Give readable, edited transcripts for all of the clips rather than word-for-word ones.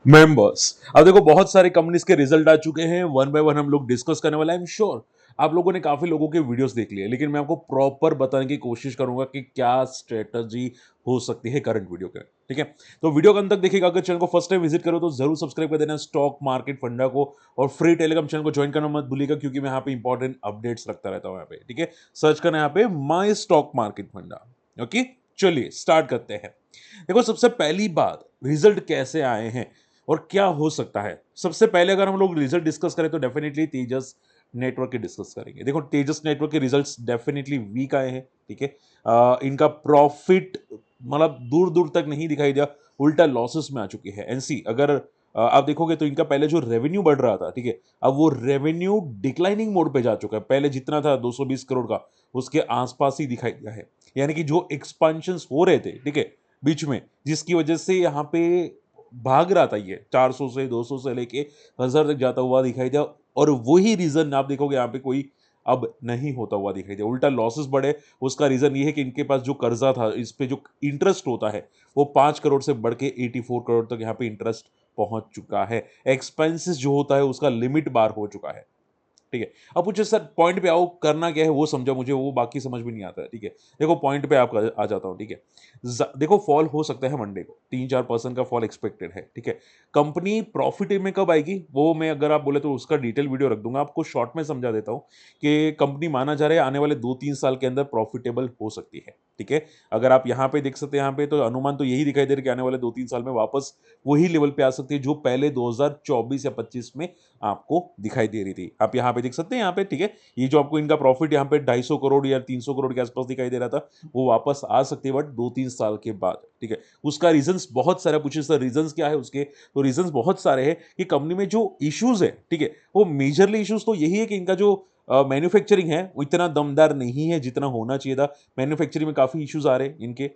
Members. अब देखो बहुत सारे कंपनीज के रिजल्ट आ चुके हैं, वन बाय वन हम लोग डिस्कस करने वाला है। आई एम श्योर आप लोगों ने काफी लोगों के वीडियोस देख लिए, लेकिन मैं आपको प्रॉपर बताने की कोशिश करूंगा कि क्या स्ट्रेटजी हो सकती है करंट वीडियो के। ठीक है, तो वीडियो को अंत तक देखिएगा। अगर चैनल को फर्स्ट टाइम विजिट करो तो जरूर सब्सक्राइब कर देना स्टॉक मार्केट फंडा को, और फ्री टेलीग्राम चैनल को ज्वाइन करना मत भूलिएगा, क्योंकि मैं यहाँ पे इंपॉर्टेंट अपडेट्स रखता रहता हूँ यहाँ पे। ठीक है, सर्च करना यहाँ पे माई स्टॉक मार्केट फंडा। ओके, चलिए स्टार्ट करते हैं। देखो सबसे पहली बात, रिजल्ट कैसे आए हैं और क्या हो सकता है। सबसे पहले अगर हम लोग रिजल्ट डिस्कस करें तो डेफिनेटली तेजस नेटवर्क के डिस्कस करेंगे। देखो तेजस नेटवर्क के रिजल्ट्स डेफिनेटली वीक आए हैं। ठीक है, इनका प्रॉफिट मतलब दूर दूर तक नहीं दिखाई दिया, उल्टा लॉसेस में आ चुकी है। एनसी अगर आप देखोगे तो इनका पहले जो रेवेन्यू बढ़ रहा था, ठीक है, अब वो रेवेन्यू डिक्लाइनिंग मोड पे जा चुका है। पहले जितना था 220 करोड़ का, उसके आसपास ही दिखाई दिया है। यानी कि जो एक्सपांशन हो रहे थे, ठीक है, बीच में, जिसकी वजह से यहाँ पे भाग रहा था ये 400 से 200 से लेके 1000 तक जाता हुआ दिखाई दिया। और वही रीजन आप देखोगे यहाँ पे कोई अब नहीं होता हुआ दिखाई दिया, उल्टा लॉसेस बढ़े। उसका रीजन ये है कि इनके पास जो कर्जा था, इस पे जो इंटरेस्ट होता है, वो 5 करोड़ से बढ़ के 84 करोड़ तक यहाँ पे इंटरेस्ट पहुंच चुका है। एक्सपेंसेस जो होता है उसका लिमिट बार हो चुका है। ठीक है, अब पूछे सर पॉइंट पे आओ, करना क्या है वो समझा मुझे, वो बाकी समझ में नहीं आता है। ठीक है, देखो पॉइंट पे आप आ जाता हूं। ठीक है, देखो फॉल हो सकता है मंडे को, 3-4% का फॉल एक्सपेक्टेड है। ठीक है, कंपनी प्रॉफिट में कब आएगी वो मैं अगर आप बोले तो उसका डिटेल वीडियो रख दूंगा, आपको शॉर्ट में समझा देता हूं कि कंपनी माना जा रहा है आने वाले 2-3 साल के अंदर प्रॉफिटेबल हो सकती है। ठीक है, अगर आप यहाँ पे देख सकते हैं, यहाँ पे तो अनुमान तो यही दिखाई दे रहा है कि आने वाले 2-3 साल में वापस वही लेवल पे आ सकती है जो पहले 2024 या 25 में आपको दिखाई दे रही थी। आप यहाँ पे देख सकते हैं, यहाँ पे, ठीक है, ये जो आपको इनका प्रॉफिट यहाँ पे 250 करोड़ या 300 करोड़ के आसपास दिखाई दे रहा था, वो वापस आ सकती है, बट 2-3 साल के बाद। ठीक है, उसका रीजंस बहुत सारा, पूछे सर रीजंस क्या है उसके, तो रीजंस बहुत सारे हैं कि कंपनी में जो इश्यूज है, ठीक है, वो मेजरली इश्यूज तो यही है कि इनका जो मैन्युफैक्चरिंग है वो इतना दमदार नहीं है जितना होना चाहिए था। मैन्युफैक्चरिंग में काफी इश्यूज आ रहे हैं इनके,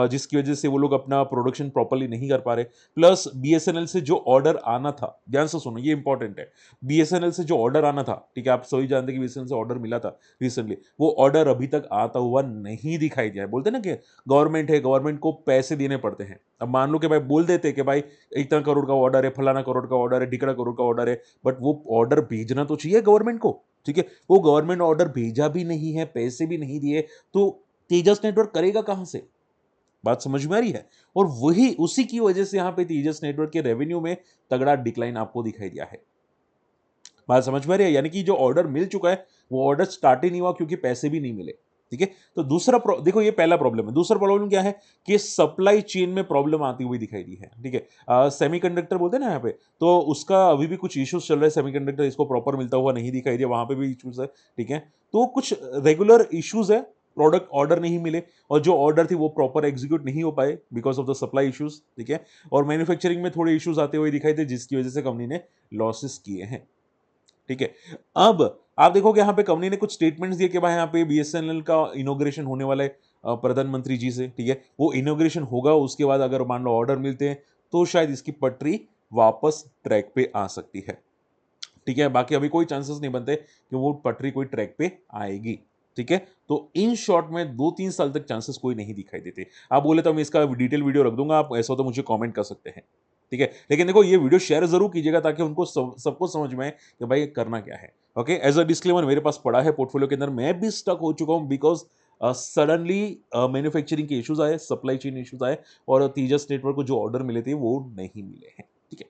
जिसकी वजह से वो लोग अपना प्रोडक्शन प्रॉपरली नहीं कर पा रहे। प्लस बीएसएनएल से जो ऑर्डर आना था, ध्यान से सुनो ये इंपॉर्टेंट है, बीएसएनएल से जो ऑर्डर आना था, ठीक है, आप सभी जानते हैं कि बीएसएनएल से ऑर्डर मिला था रिसेंटली, वो ऑर्डर अभी तक आता हुआ नहीं दिखाई दिया है। बोलते ना कि गवर्नमेंट है, गवर्नमेंट को पैसे देने पड़ते हैं। अब मान लो कि भाई बोल देते कि भाई इतना करोड़ का ऑर्डर है, फलाना करोड़ का ऑर्डर है, ढिकड़ा करोड़ का ऑर्डर है, बट वो ऑर्डर भेजना तो चाहिए गवर्नमेंट को। ठीक है, वो गवर्नमेंट ऑर्डर भेजा भी नहीं है, पैसे भी नहीं दिए, तो तेजस नेटवर्क करेगा कहां से। बात समझ में आ रही है। और वही उसी की वजह से यहां पे तेजस नेटवर्क के रेवेन्यू में तगड़ा डिक्लाइन आपको दिखाई दिया है। बात समझ में आ रही है, यानी कि जो ऑर्डर मिल चुका है वो ऑर्डर स्टार्ट ही नहीं हुआ क्योंकि पैसे भी नहीं मिले। ठीक है, तो दूसरा देखो ये पहला प्रॉब्लम है। दूसरा प्रॉब्लम क्या है कि सप्लाई चेन में प्रॉब्लम आती हुई दिखाई दी है। ठीक है, सेमीकंडक्टर बोलते हैं ना यहाँ पे, तो उसका अभी भी कुछ इश्यूज चल रहे हैं। सेमीकंडक्टर इसको प्रॉपर मिलता हुआ नहीं दिखाई दिया, वहां पे भी इश्यूज है। ठीक है, तो कुछ रेगुलर इश्यूज है, प्रोडक्ट ऑर्डर नहीं मिले, और जो ऑर्डर थी वो प्रॉपर एग्जीक्यूट नहीं हो पाए because of the supply issues. ठीक है, और मैन्युफैक्चरिंग में थोड़े इश्यूज आते हुए दिखाई थे, जिसकी वजह से कंपनी ने लॉसेस किए हैं। ठीक है, अब आप देखोगे यहाँ पे कंपनी ने कुछ स्टेटमेंट्स दिए कि भाई यहाँ पे बीएसएनएल का इनॉग्रेशन होने वाला है प्रधानमंत्री जी से। ठीक है, वो इनॉग्रेशन होगा, उसके बाद अगर मान लो ऑर्डर मिलते हैं तो शायद इसकी पटरी वापस ट्रैक पे आ सकती है। ठीक है, बाकी अभी कोई चांसेस नहीं बनते कि वो पटरी कोई ट्रैक पे आएगी। ठीक है, तो इन शॉर्ट में 2-3 साल तक चांसेस कोई नहीं दिखाई देते। आप बोले तो मैं इसका डिटेल वीडियो रख दूंगा, आप ऐसा तो मुझे कमेंट कर सकते हैं। ठीक है, लेकिन देखो ये वीडियो शेयर जरूर कीजिएगा ताकि उनको सबको समझ में आए कि भाई करना क्या है। ओके, एज अ डिस्क्लेमर मेरे पास पड़ा है पोर्टफोलियो के अंदर, मैं भी स्टक हो चुका हूं बिकॉज सडनली मैन्युफैक्चरिंग के इश्यूज आए, सप्लाई चेन इश्यूज आए, और तेजस नेटवर्क को जो ऑर्डर मिले थे वो नहीं मिले हैं। ठीक है,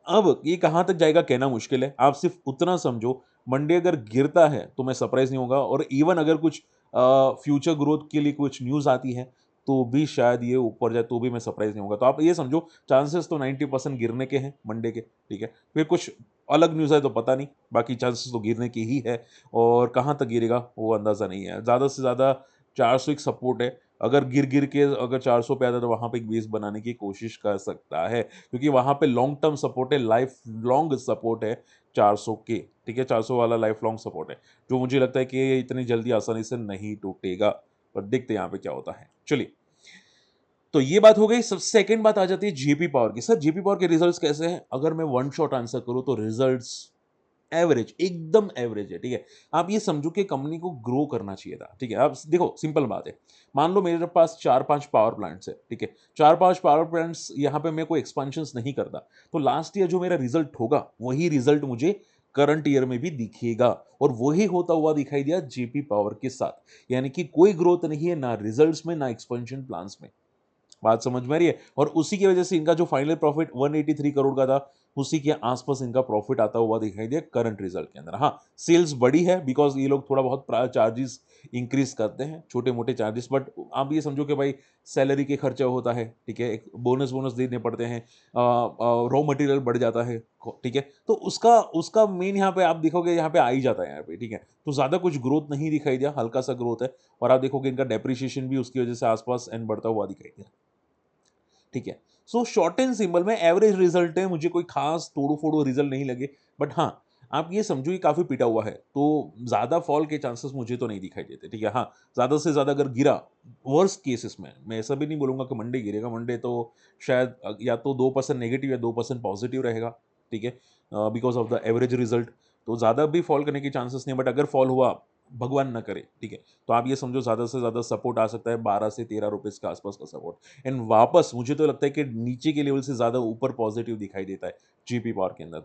अब ये कहां तक जाएगा कहना मुश्किल है। आप सिर्फ उतना समझो, मंडे अगर गिरता है तो मैं सरप्राइज नहीं होगा, और इवन अगर कुछ फ्यूचर ग्रोथ के लिए कुछ न्यूज आती है तो भी शायद ये ऊपर जाए तो भी मैं सरप्राइज नहीं होगा। तो आप ये समझो चांसेस तो 90% गिरने के हैं मंडे के। ठीक है, फिर कुछ अलग न्यूज़ है तो पता नहीं, बाकी चांसेस तो गिरने की ही है। और कहाँ तक गिरेगा वो अंदाज़ा नहीं है। ज़्यादा से ज़्यादा 400 एक सपोर्ट है, अगर गिर गिर के अगर 400 पे आता तो वहाँ पे एक बेस बनाने की कोशिश कर सकता है, क्योंकि वहाँ पे लॉन्ग टर्म सपोर्ट है, लाइफ लॉन्ग सपोर्ट है 400 के। ठीक है, 400 वाला लाइफ लॉन्ग सपोर्ट है, जो मुझे लगता है कि ये इतनी जल्दी आसानी से नहीं टूटेगा। पर देखते हैं यहाँ पे क्या होता है। चलिए, तो ये बात हो गई। सब सेकंड बात आ जाती है जेपी पावर की। सर जेपी पावर के रिजल्ट्स कैसे हैं? अगर मैं वन शॉट आंसर करूं तो रिजल्ट्स एवरेज, एकदम एवरेज है, ठीक है। आप ये समझो कि कंपनी को ग्रो करना चाहिए था, ठीक है। आप देखो सिंपल बात है, मान लो मेरे पास 4-5 पावर प्लांट्स है, ठीक है। 4-5 पावर प्लांट्स यहाँ पे मैं कोई एक्सपेंशंस नहीं करता, तो लास्ट ईयर जो मेरा रिजल्ट होगा, वही रिजल्ट मुझे करंट ईयर में भी दिखेगा, और वही होता हुआ दिखाई दिया जेपी पावर के साथ। यानी कि कोई ग्रोथ नहीं है, ना रिजल्ट्स में, ना एक्सपेंशन प्लान्स में। बात समझ में आ रही है? और उसी की वजह से इनका जो फाइनल प्रॉफिट 183 करोड़ का था, उसी के आसपास इनका प्रॉफिट आता हुआ दिखाई दिया करंट रिजल्ट के अंदर। हाँ, सेल्स बढ़ी है बिकॉज़ ये लोग थोड़ा बहुत चार्जेस इंक्रीज़ करते हैं, छोटे-मोटे चार्जेस, बट आप ये समझो कि भाई सैलरी के खर्चा होता है, ठीक है? एक बोनस-वोनस देने पड़ते हैं, रॉ मटेरियल बढ़ जाता है, ठीक है? तो उसका उसका मेन यहाँ पे आप देखोगे यहाँ पे आ ही जाता है यहाँ पे, ठीक है? तो ज़्यादा कुछ ग्रोथ नहीं दिखाई दिया, हल्का-सा ग्रोथ है, और आप देखोगे इनका डेप्रिसिएशन भी उसकी वजह से आसपास एंड बढ़ता हुआ दिखाई दिया। ठीक है। सो शॉर्ट एंड सिंपल में एवरेज रिजल्ट है, मुझे कोई खास तोड़ू-फोड़ू रिजल्ट नहीं लगे। बट हाँ, आप ये समझो ये काफ़ी पिटा हुआ है, तो ज़्यादा फॉल के चांसेस मुझे तो नहीं दिखाई देते, ठीक है। हाँ, ज़्यादा से ज़्यादा अगर गिरा, वर्स्ट केसेस में, मैं ऐसा भी नहीं बोलूँगा कि मंडे गिरेगा, मंडे तो शायद या तो 2% नेगेटिव या 2% पॉजिटिव रहेगा, ठीक है, because of the average result. तो ज़्यादा भी फॉल करने के चांसेस नहीं है, बट अगर फॉल हुआ, भगवान ना करे, ठीक है, तो आप ये समझो ज़्यादा से ज़्यादा सपोर्ट आ सकता है 12 से 13 रुपीज़ के आसपास का सपोर्ट। एंड वापस मुझे तो लगता है कि नीचे के लेवल से ज़्यादा ऊपर पॉजिटिव दिखाई देता है जीपी पावर के अंदर।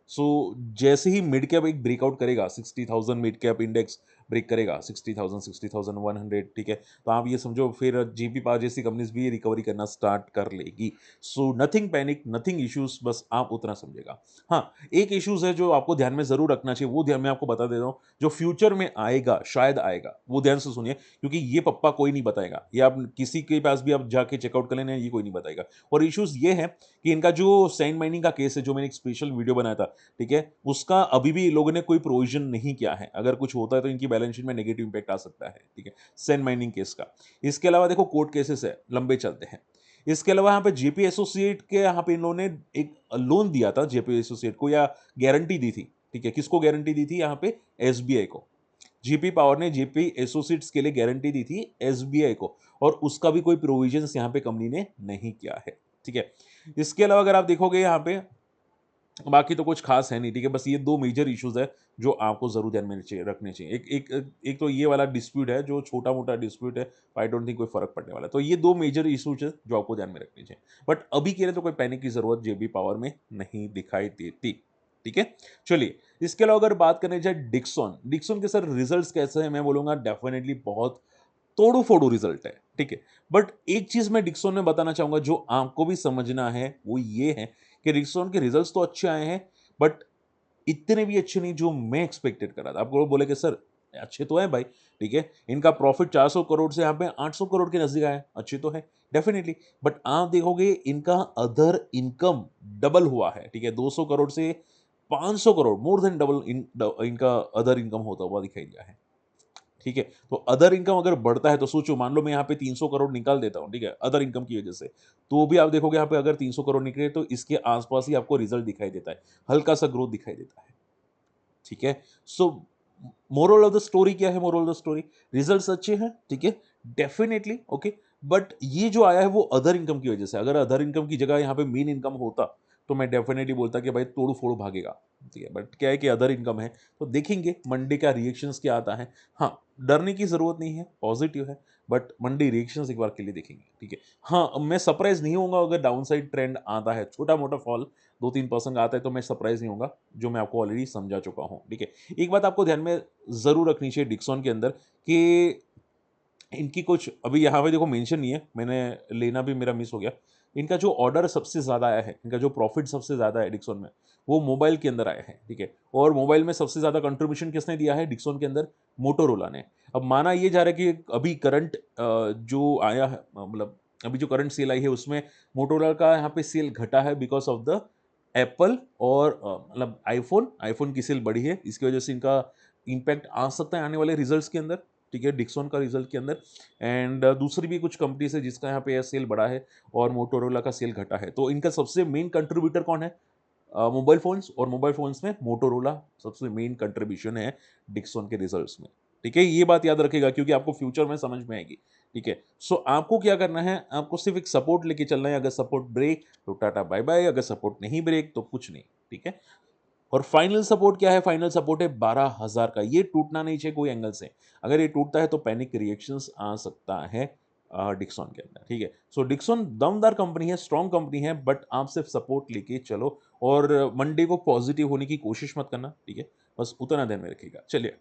सो जैसे ही मिड कैप एक ब्रेकआउट करेगा, 60,000 मिड कैप इंडेक्स ब्रेक करेगा, 60,000, 60,100, ठीक है, तो आप ये समझो फिर जीपी पावर जैसी कंपनीज भी रिकवरी करना स्टार्ट कर लेगी। So nothing panic, nothing issues, बस आप उतना समझेगा। हाँ, एक इश्यूज है जो आपको ध्यान में जरूर रखना चाहिए, वो ध्यान में आपको बता दे रहा हूँ, जो फ्यूचर में आएगा, शायद आएगा, वो ध्यान से सुनिए, क्योंकि ये पप्पा कोई नहीं बताएगा। ये आप किसी के पास भी आप जाके चेकआउट कर लेना, ये कोई नहीं बताएगा। और इश्यूज ये है कि इनका जो सैंड माइनिंग का केस है, जो मैंने एक स्पेशल वीडियो बनाया था, ठीक है, उसका अभी भी लोगों ने कोई प्रोविजन नहीं किया है। अगर कुछ होता है तो इनकी बैलेंस शीट में नेगेटिव इंपैक्ट आ सकता है, ठीक है, सैंड माइनिंग केस का। इसके अलावा देखो कोर्ट केसेस है, लंबे चलते हैं। इसके अलावा यहाँ पे जेपी एसोसिएट के यहाँ पे इन लोगों ने एक लोन दिया था जेपी एसोसिएट को, या गारंटी दी थी, ठीक है, किसको गारंटी दी थी यहाँ पे? एसबीआई को। जीपी पावर ने जेपी एसोसिएट्स के लिए गारंटी दी थी एसबीआई को, और उसका भी कोई प्रोविजंस यहाँ पे कंपनी ने नहीं किया है, ठीक है। इसके अलावा अगर आप देखोगे यहाँ पे, बाकी तो कुछ खास है नहीं, ठीक है, बस ये दो मेजर इश्यूज है जो आपको जरूर ध्यान में रखने चाहिए। एक एक एक तो ये वाला डिस्प्यूट है जो छोटा मोटा डिस्प्यूट है, आई डोंट थिंक कोई फर्क पड़ने वाला है। तो ये दो मेजर इश्यूज है जो आपको ध्यान में रखने चाहिए, बट अभी के लिए तो कोई पैनिक की जरूरत जेबी पावर में नहीं दिखाई देती, ठीक है। चलिए, इसके अलावा अगर बात करने जाए डिक्सॉन, डिक्सॉन के सर रिजल्ट्स कैसे हैं, मैं बोलूंगा डेफिनेटली बहुत तोड़ू फोड़ू रिजल्ट है, ठीक है। बट एक चीज मैं डिक्सॉन में बताना चाहूंगा जो आपको भी समझना है, वो ये है कि डिक्सॉन के रिजल्ट्स तो अच्छे आए हैं, बट इतने भी अच्छे नहीं जो मैं एक्सपेक्टेड कर रहा था। आपको बोले कि सर अच्छे तो है भाई, ठीक है, इनका प्रॉफिट 400 करोड़ से यहाँ पे 800 करोड़ के नजदीक आया, अच्छे तो है डेफिनेटली, बट आप देखोगे इनका अदर इनकम डबल हुआ है, ठीक है, 200 करोड़ से 500 करोड़, मोर देन डबल इनका अदर इनकम होता हुआ दिखाई दिया है, ठीक है। तो अदर इनकम अगर बढ़ता है तो सोचो, मान लो मैं यहाँ पे 300 करोड़ निकाल देता हूँ, ठीक है, अदर इनकम की वजह से, तो भी आप देखोगे यहाँ पे अगर 300 करोड़ निकले तो इसके आसपास ही आपको रिजल्ट दिखाई देता है, हल्का सा ग्रोथ दिखाई देता है, ठीक है। सो मोरल ऑफ द स्टोरी क्या है? Moral of the story, results अच्छे हैं, ठीक है, डेफिनेटली ओके, बट ये जो आया है वो अदर इनकम की वजह से। अगर अदर इनकम की जगह यहाँ पे मेन इनकम होता तो मैं डेफिनेटली बोलता कि भाई तोड़ू फोड़ू भागेगा, ठीक है, बट क्या है कि अदर इनकम है, तो देखेंगे मंडे का रिएक्शंस क्या आता है। हाँ, डरने की जरूरत नहीं है, पॉजिटिव है, बट मंडे रिएक्शंस एक बार के लिए देखेंगे, ठीक है। हाँ, मैं सरप्राइज नहीं होऊंगा अगर डाउनसाइड ट्रेंड आता है, छोटा मोटा फॉल 2-3% आता है, तो मैं सरप्राइज नहीं होगा, जो मैं आपको ऑलरेडी समझा चुका हूँ, ठीक है। एक बात आपको ध्यान में ज़रूर रखनी चाहिए डिक्सॉन के अंदर, कि इनकी कुछ अभी यहाँ पे देखो मेंशन नहीं है, मैंने लेना भी मेरा मिस हो गया। इनका जो ऑर्डर सबसे ज़्यादा आया है, इनका जो प्रॉफिट सबसे ज़्यादा है डिक्सॉन में, वो मोबाइल के अंदर आया है, ठीक है। और मोबाइल में सबसे ज़्यादा कंट्रीब्यूशन किसने दिया है डिक्सॉन के अंदर? मोटोरोला ने। अब माना ये जा रहा है कि अभी करंट जो आया है, मतलब अभी जो करंट सेल आई है उसमें मोटोरोला का यहाँ पे सेल घटा है बिकॉज ऑफ द एप्पल, और मतलब आईफोन आईफोन की सेल बढ़ी है, इसकी वजह से इनका इम्पैक्ट आ सकता है आने वाले रिजल्ट्स के अंदर, ठीक है, डिक्सॉन का रिजल्ट के अंदर। एंड दूसरी भी कुछ कंपनीज है जिसका यहाँ पे सेल बढ़ा है और मोटोरोला का सेल घटा है, तो इनका सबसे मेन कंट्रीब्यूटर कौन है? मोबाइल फोन्स, और मोबाइल फोन्स में मोटोरोला सबसे मेन कंट्रीब्यूशन है डिक्सॉन के रिजल्ट्स में, ठीक है। ये बात याद रखेगा क्योंकि आपको फ्यूचर में समझ में आएगी, ठीक है। सो आपको क्या करना है, आपको सिर्फ एक सपोर्ट लेके चलना है, अगर सपोर्ट ब्रेक तो टाटा बाय बाय, अगर सपोर्ट नहीं ब्रेक तो कुछ नहीं, ठीक है। और फाइनल सपोर्ट क्या है? फाइनल सपोर्ट है 12,000 का। ये टूटना नहीं चाहिए कोई एंगल से। अगर ये टूटता है तो पैनिक रिएक्शंस आ सकता है डिक्सॉन के अंदर, ठीक है? सो डिक्सॉन दमदार कंपनी है, स्ट्रॉन्ग कंपनी है, बट आप सिर्फ सपोर्ट लेके चलो और मंडे को पॉजिटिव होने की कोशिश मत करना, ठीक है? बस उतना ध्यान में रखिएगा। चलिए,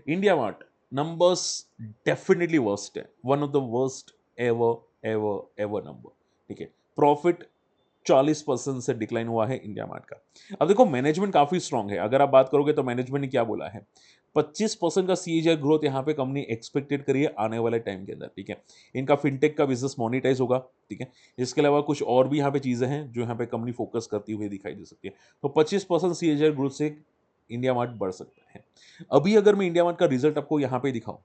India Mart numbers definitely worst है, one of the worst ever ever ever number, ठीक है? प्रॉफिट 40% से डिक्लाइन हुआ है इंडिया मार्ट का। अब देखो, मैनेजमेंट काफी स्ट्रांग है। अगर आप बात करोगे तो मैनेजमेंट ने क्या बोला है, 25% का सीएजीआर ग्रोथ यहाँ पे कंपनी एक्सपेक्टेड करी है आने वाले टाइम के अंदर, ठीक है? इनका फिनटेक का बिजनेस मोनिटाइज होगा, ठीक है? इसके अलावा कुछ और भी यहाँ पे चीजें हैं जो यहाँ पे कंपनी फोकस करती हुई दिखाई दे सकती है। तो 25% सीएजीआर ग्रोथ से इंडिया मार्ट बढ़ सकता है। अभी अगर मैं इंडिया मार्ट का रिजल्ट आपको यहाँ पे दिखाऊं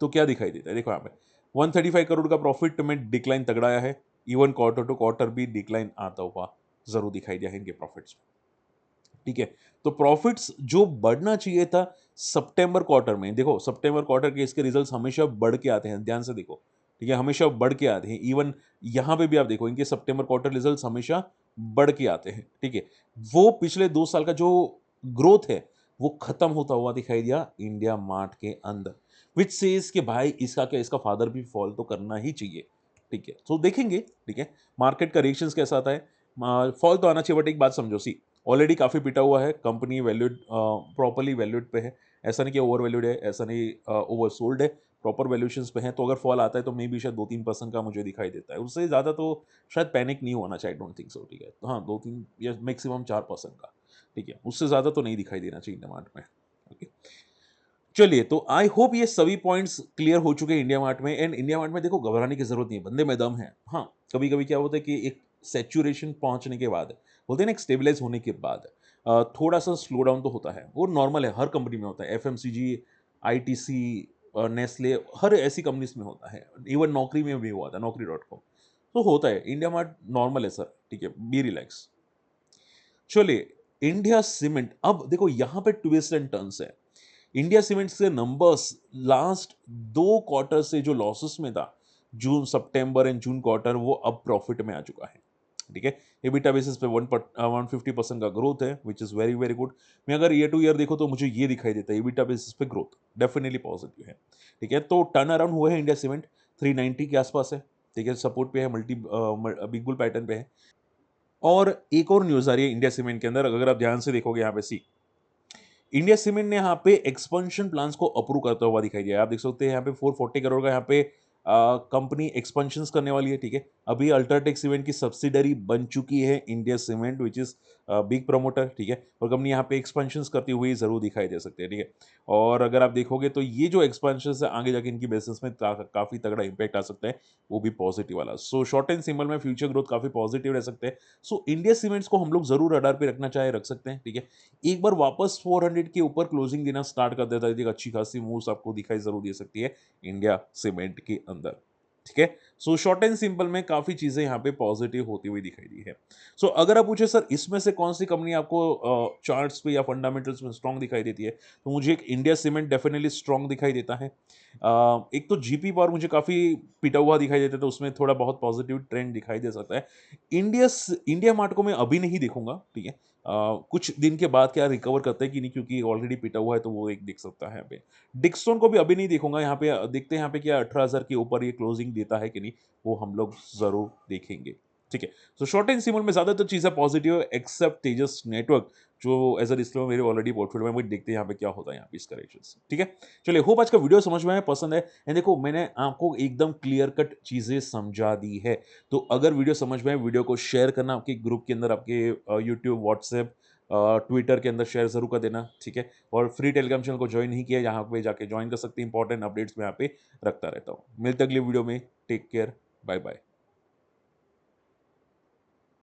तो क्या दिखाई देता है? देखो यहाँ पे 135 करोड़ का प्रॉफिट में डिक्लाइन तगड़ा आया है। इवन क्वार्टर टू क्वार्टर भी डिक्लाइन आता हुआ जरूर दिखाई दिया है इनके प्रॉफिट्स में, ठीक है? तो प्रॉफिट्स जो बढ़ना चाहिए था सितंबर क्वार्टर में, देखो सितंबर क्वार्टर के इसके रिजल्ट्स हमेशा बढ़ के आते हैं, ध्यान से देखो, ठीक है? हमेशा बढ़ के आते हैं। इवन यहां पे भी आप देखो, इनके सितंबर क्वार्टर रिजल्ट्स हमेशा बढ़ के आते हैं, ठीक है? वो पिछले 2 साल का जो ग्रोथ है वो खत्म होता हुआ दिखाई दिया इंडिया मार्ट के अंदर, विच सेज कि भाई इसका क्या, इसका फादर भी फॉल तो करना ही चाहिए, ठीक है? तो देखेंगे, ठीक है, मार्केट का रिएक्शंस कैसा आता है। फॉल तो आना चाहिए, बट एक बात समझो, सी ऑलरेडी काफ़ी पिटा हुआ है, कंपनी वैल्यूड प्रॉपर्ली वैल्यूड पे है। ऐसा नहीं कि ओवर वैल्यूड है, ऐसा नहीं ओवर सोल्ड है, प्रॉपर वैल्यूशंस पे है। तो अगर फॉल आता है तो मे बी शायद 2-3% का मुझे दिखाई देता है, उससे ज़्यादा तो शायद पैनिक नहीं होना चाहिए, डोंट थिंक सो, ठीक है? तो हाँ, 2-3 या मैक्सिमम 4% का, ठीक है? उससे ज़्यादा तो नहीं दिखाई देना चाहिए इंडिया मार्ट में, ओके? चलिए, तो आई होप ये सभी पॉइंट्स क्लियर हो चुके हैं इंडिया मार्ट में। एंड इंडिया मार्ट में देखो, घबराने की जरूरत नहीं है, बंदे में दम है। हाँ, कभी कभी क्या होता है कि एक सेचुरेशन पहुंचने के बाद, बोलते हैं ना, एक स्टेबलाइज होने के बाद थोड़ा सा स्लो डाउन तो होता है, वो नॉर्मल है, हर कंपनी में होता है। एफएमसीजी, आईटीसी, नेस्ले, हर ऐसी कंपनीज में होता है। इवन नौकरी में भी हुआ था, नौकरी.com। तो होता है, इंडिया मार्ट नॉर्मल है सर, ठीक है? Be relax. चलिए, इंडिया सीमेंट, अब देखो यहाँ पे ट्विस्ट एंड टर्न्स है। इंडिया सीमेंट्स के नंबर्स लास्ट 2 क्वार्टर से जो लॉसेस में था, जून, सितंबर एंड जून क्वार्टर, वो अब प्रॉफिट में आ चुका है, ठीक है? एबिटा बेसिस पे 150% का ग्रोथ है, which is very very good. मैं अगर ईयर टू ईयर देखो तो मुझे ये दिखाई देता है, एबिटा बेसिस पे ग्रोथ डेफिनेटली पॉजिटिव है, ठीक है? तो टर्न अराउंड हुआ है इंडिया सीमेंट, 390 के आसपास है, ठीक है? सपोर्ट पे है, बिग बुल पैटर्न पे है। और एक और न्यूज आ रही है इंडिया सीमेंट के अंदर, अगर आप ध्यान से देखोगे यहाँ पे, सी इंडिया सीमेंट ने यहाँ पे एक्सपेंशन प्लान्स को अप्रूव करता हुआ दिखाई दिया है। आप देख सकते हैं यहाँ पे 440 करोड़ का यहाँ पे कंपनी एक्सपेंशन करने वाली है, ठीक है? अभी अल्ट्राटेक सीमेंट की सब्सिडरी बन चुकी है India cement, which is big promoter, ठीक है? और कंपनी यहाँ पे एक्सपेंशन करती हुई जरूर दिखाई दे सकती है, ठीक है? और अगर आप देखोगे तो ये जो एक्सपेंशन है आगे जाके इनकी बिजनेस में काफी तगड़ा इंपैक्ट आ सकता है, वो भी पॉजिटिव वाला। सो शॉर्ट एंड सिंबल में फ्यूचर ग्रोथ काफी पॉजिटिव रह सकते हैं। सो इंडिया सीमेंट्स को हम लोग जरूर रडार पे रखना चाहे रख सकते हैं, ठीक है? एक बार वापस 400 के ऊपर क्लोजिंग देना स्टार्ट कर देता है, एक अच्छी खासी मूव्स आपको दिखाई जरूर दे सकती है इंडिया सीमेंट के अंदर, ठीक है? सो शॉर्ट एंड सिंपल में काफी चीजें यहाँ पे पॉजिटिव होती हुई दिखाई दी है। सो अगर आप पूछे सर इसमें से कौन सी कंपनी आपको चार्ट्स पे या फंडामेंटल्स में स्ट्रांग दिखाई देती है, तो मुझे एक इंडिया सीमेंट डेफिनेटली स्ट्रांग दिखाई देता है। एक तो जीपी पावर मुझे काफी पिटा हुआ दिखाई देता है, तो उसमें थोड़ा बहुत पॉजिटिव ट्रेंड दिखाई दे सकता है। इंडिया इंडिया मार्ट को मैं अभी नहीं देखूंगा, ठीक है? कुछ दिन के बाद क्या रिकवर करता है कि नहीं, क्योंकि ऑलरेडी पिटा हुआ है, तो वो एक दिख सकता है यहाँ पे। डिक्सटोन को भी अभी नहीं देखूंगा यहाँ पे, देखते हैं यहाँ पे क्या 18,000 के ऊपर ये क्लोजिंग देता है कि नहीं, वो हम लोग जरूर देखेंगे, ठीक है? तो शॉर्ट एंड सिंपल में ज्यादातर चीजें पॉजिटिव है, एक्सेप्ट तेजस नेटवर्क, जो एज अ डिस्क्लेमर मेरे ऑलरेडी पोर्टफोलियो में, वही देखते हैं यहाँ पे क्या होता है यहाँ पे इस करेक्शन से, ठीक है? चलिए, होप आज का वीडियो समझ में आया, पसंद है। एंड देखो, मैंने आपको एकदम क्लियर कट चीजें समझा दी है। तो अगर वीडियो समझ में आए, वीडियो को शेयर करना आपके ग्रुप के अंदर, आपके यूट्यूब, व्हाट्सएप, ट्विटर के अंदर शेयर जरूर कर देना, ठीक है? और फ्री टेलीग्राम चैनल को ज्वाइन नहीं किया, यहाँ पे जाके ज्वाइन कर सकते हैं। इंपॉर्टेंट अपडेट्स में यहाँ पे रखता रहता हूँ। मिलते अगले वीडियो में, टेक केयर, बाय बाय।